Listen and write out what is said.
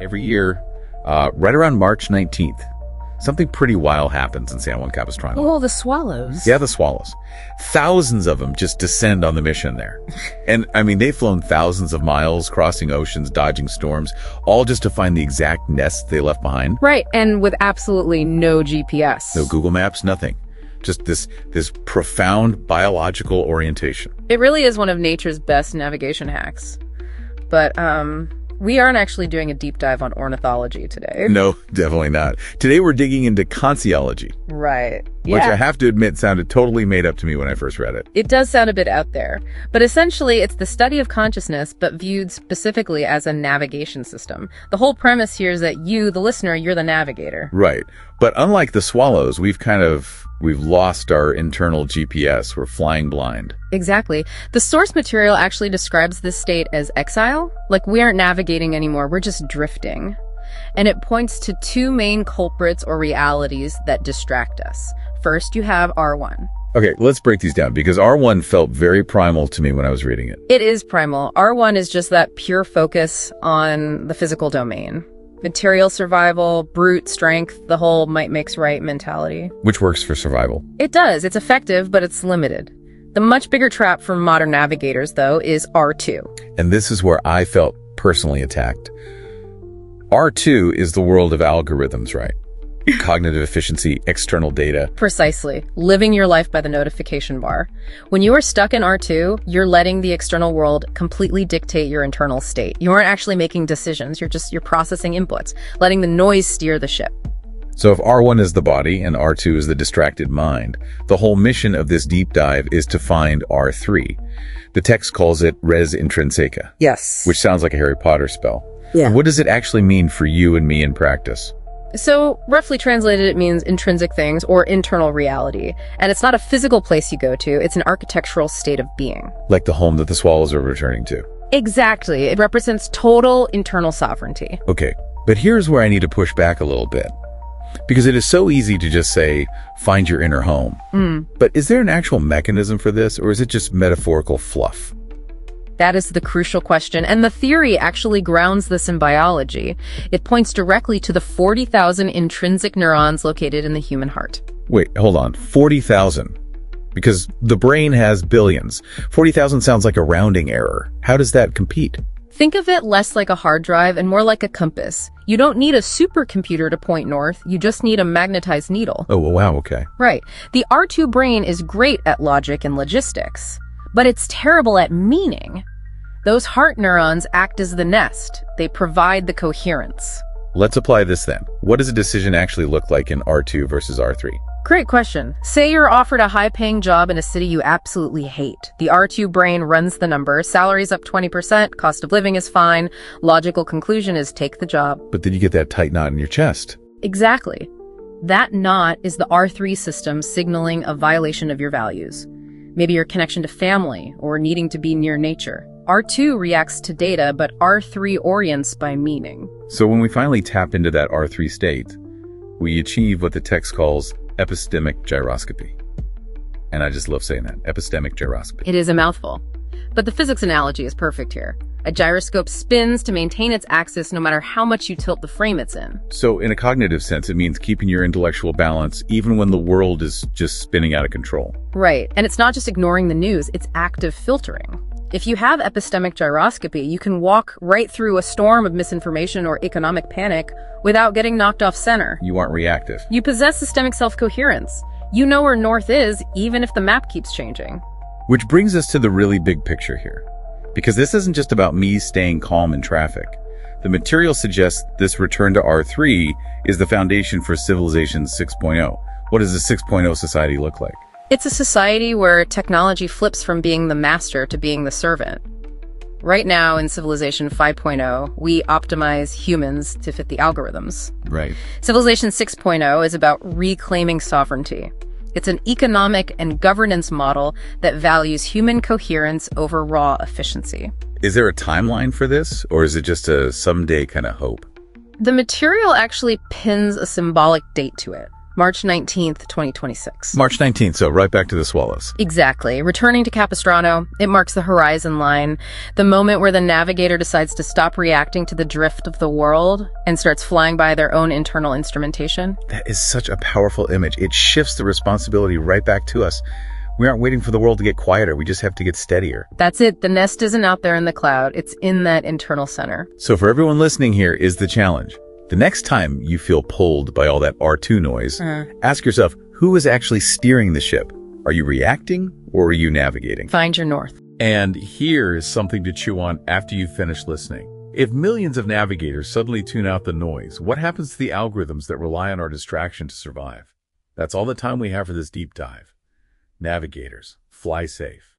Every year, right around March 19th, something pretty wild happens in San Juan Capistrano. Oh, the swallows. Yeah, the swallows. Thousands of them just descend on the mission there. And I mean, they've flown thousands of miles, crossing oceans, dodging storms, all just to find the exact nest they left behind. Right, and with absolutely no GPS. No Google Maps, nothing. Just this profound biological orientation. It really is one of nature's best navigation hacks. But, we aren't actually doing a deep dive on ornithology today. No, definitely not. Today we're digging into conchiology. Right. Which I have to admit sounded totally made up to me when I first read it. It does sound a bit out there. But essentially, it's the study of consciousness, but viewed specifically as a navigation system. The whole premise here is that you, the listener, you're the navigator. Right. But unlike the swallows, we've lost our internal GPS. We're flying blind. Exactly. The source material actually describes this state as exile. Like, we aren't navigating anymore, we're just drifting. And it points to two main culprits or realities that distract us. First, you have R1. Okay, let's break these down, because R1 felt very primal to me when I was reading it. It is primal. R1 is just that pure focus on the physical domain. Material survival, brute strength, the whole might makes right mentality. Which works for survival. It does. It's effective, but it's limited. The much bigger trap for modern navigators, though, is R2. And this is where I felt personally attacked. R2 is the world of algorithms, right? Cognitive efficiency, external data. Precisely. Living your life by the notification bar. When you are stuck in R2, you're letting the external world completely dictate your internal state. You aren't actually making decisions. You're processing inputs, letting the noise steer the ship. So if R1 is the body and R2 is the distracted mind, the whole mission of this deep dive is to find R3. The text calls it res intrinsica. Yes. Which sounds like a Harry Potter spell. Yeah. What does it actually mean for you and me in practice? So, roughly translated, it means intrinsic things or internal reality. And it's not a physical place you go to, it's an architectural state of being. Like the home that the swallows are returning to. Exactly. It represents total internal sovereignty. Okay, but here's where I need to push back a little bit. Because it is so easy to just say, find your inner home. But is there an actual mechanism for this, or is it just metaphorical fluff? That is the crucial question, and the theory actually grounds this in biology. It points directly to the 40,000 intrinsic neurons located in the human heart. Wait, hold on. 40,000? Because the brain has billions. 40,000 sounds like a rounding error. How does that compete? Think of it less like a hard drive and more like a compass. You don't need a supercomputer to point north, you just need a magnetized needle. Oh, wow, okay. Right. The R2 brain is great at logic and logistics, but it's terrible at meaning. Those heart neurons act as the nest. They provide the coherence. Let's apply this then. What does a decision actually look like in R2 versus R3? Great question. Say you're offered a high-paying job in a city you absolutely hate. The R2 brain runs the numbers. Salary's up 20%, cost of living is fine. Logical conclusion is take the job. But then you get that tight knot in your chest. Exactly. That knot is the R3 system signaling a violation of your values. Maybe your connection to family or needing to be near nature. R2 reacts to data, but R3 orients by meaning. So when we finally tap into that R3 state, we achieve what the text calls epistemic gyroscopy. And I just love saying that, epistemic gyroscopy. It is a mouthful. But the physics analogy is perfect here. A gyroscope spins to maintain its axis no matter how much you tilt the frame it's in. So in a cognitive sense, it means keeping your intellectual balance even when the world is just spinning out of control. Right. And it's not just ignoring the news, it's active filtering. If you have epistemic gyroscopy, you can walk right through a storm of misinformation or economic panic without getting knocked off center. You aren't reactive. You possess systemic self-coherence. You know where north is, even if the map keeps changing. Which brings us to the really big picture here. Because this isn't just about me staying calm in traffic. The material suggests this return to R3 is the foundation for civilization 6.0. What does a 6.0 society look like? It's a society where technology flips from being the master to being the servant. Right now in Civilization 5.0, we optimize humans to fit the algorithms. Right. Civilization 6.0 is about reclaiming sovereignty. It's an economic and governance model that values human coherence over raw efficiency. Is there a timeline for this, or is it just a someday kind of hope? The material actually pins a symbolic date to it. March 19th, 2026. March 19th, so right back to the swallows. Exactly. Returning to Capistrano, it marks the horizon line, the moment where the navigator decides to stop reacting to the drift of the world and starts flying by their own internal instrumentation. That is such a powerful image. It shifts the responsibility right back to us. We aren't waiting for the world to get quieter. We just have to get steadier. That's it. The nest isn't out there in the cloud. It's in that internal center. So for everyone listening here is the challenge. The next time you feel pulled by all that R2 noise, ask yourself, who is actually steering the ship? Are you reacting or are you navigating? Find your north. And here is something to chew on after you finish listening. If millions of navigators suddenly tune out the noise, what happens to the algorithms that rely on our distraction to survive? That's all the time we have for this deep dive. Navigators, fly safe.